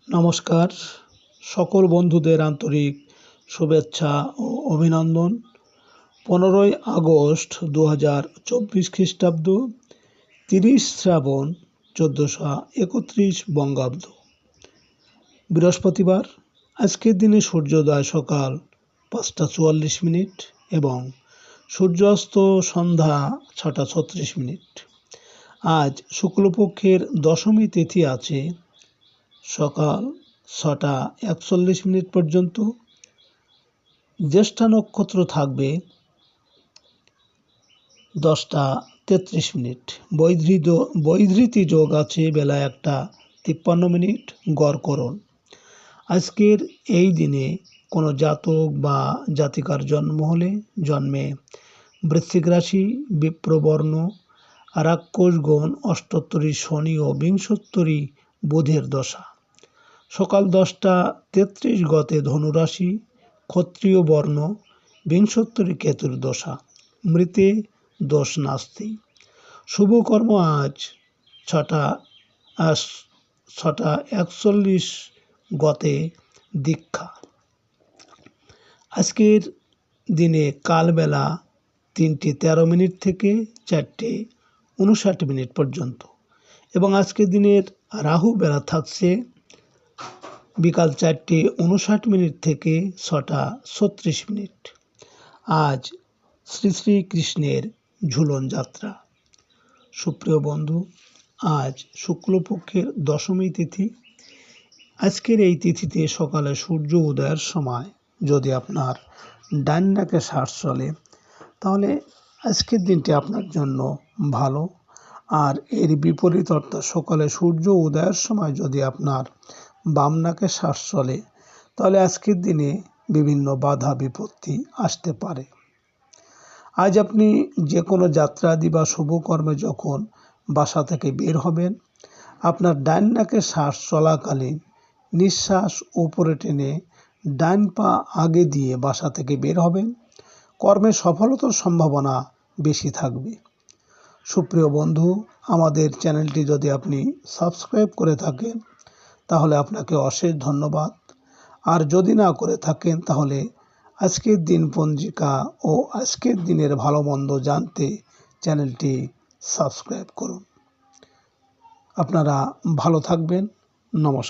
নমস্কার, সকল বন্ধুদের আন্তরিক শুভেচ্ছা ও অভিনন্দন। 15ই আগস্ট 2024 খ্রিস্টাব্দ, 30 শ্রাবণ 1431 বঙ্গাব্দ, বৃহস্পতিবার। আজকের দিনে সূর্যোদয় সকাল 5টা 44 এবং সূর্যাস্ত সন্ধ্যা 6টা 36। আজ শুক্লপক্ষের দশমী তিথি আছে সকাল 6টা 41 পর্যন্ত। জ্যেষ্ঠা নক্ষত্র থাকবে 10টা 33। বৈধৃতি যোগ আছে বেলা 1টা 53, গড়করণ। আজকের এই দিনে কোনো জাতক বা জাতিকার জন্ম হলে জন্মে বৃশ্চিক রাশি, বিপ্রবর্ণ, রাক্ষসগণ, অষ্টোত্তরী শনি ও বিংশোত্তরী বুধের দশা। সকাল 10টা 33 গতে ধনুরাশি, ক্ষত্রিয় বর্ণ, বিংশোত্তরী কেতুর দশা। মৃতে দোষ নাস্তি। শুভকর্ম আজ 6টা 41 গতে দীক্ষা। আজকের দিনে কালবেলা 3টে 13 থেকে 4টে 59 পর্যন্ত এবং আজকের দিনের রাহু বেলা থাকছে বিকাল 4টে 59 থেকে 6টা 36। আজ শ্রী শ্রীকৃষ্ণের ঝুলন যাত্রা। সুপ্রিয় বন্ধু, আজ শুক্লপক্ষের দশমী তিথি। আজকের এই তিথিতে সকালে সূর্য উদয়ের সময় যদি আপনার ডান নাকে শ্বাস চলে তাহলে আজকের দিনটি আপনার জন্য ভালো। আর এর বিপরীত অর্থাৎ সকালে সূর্য উদয়ের সময় যদি আপনার বাম নাকে শ্বাস চলে তাহলে আজকের দিনে বিভিন্ন বাধা বিপত্তি আসতে পারে। আজ আপনি যে কোনো যাত্রাদি বা শুভকর্মে যখন বাসা থেকে বের হবেন, আপনার ডান নাকে শ্বাস চলাকালীন নিঃশ্বাস উপরে টেনে ডান পা আগে দিয়ে বাসা থেকে বের হবেন। কর্মে সফলতার সম্ভাবনা বেশি থাকবে। সুপ্রিয় বন্ধু, আমাদের চ্যানেলটি যদি আপনি সাবস্ক্রাইব করে থাকেন তাহলে আপনাকে অশেষ ধন্যবাদ। আর যদি না করে থাকেন তাহলে আজকের দিন পঞ্জিকা ও আজকের দিনের ভালো মন্দ জানতে চ্যানেলটি সাবস্ক্রাইব করুন। আপনারা ভালো থাকবেন। নমস্কার।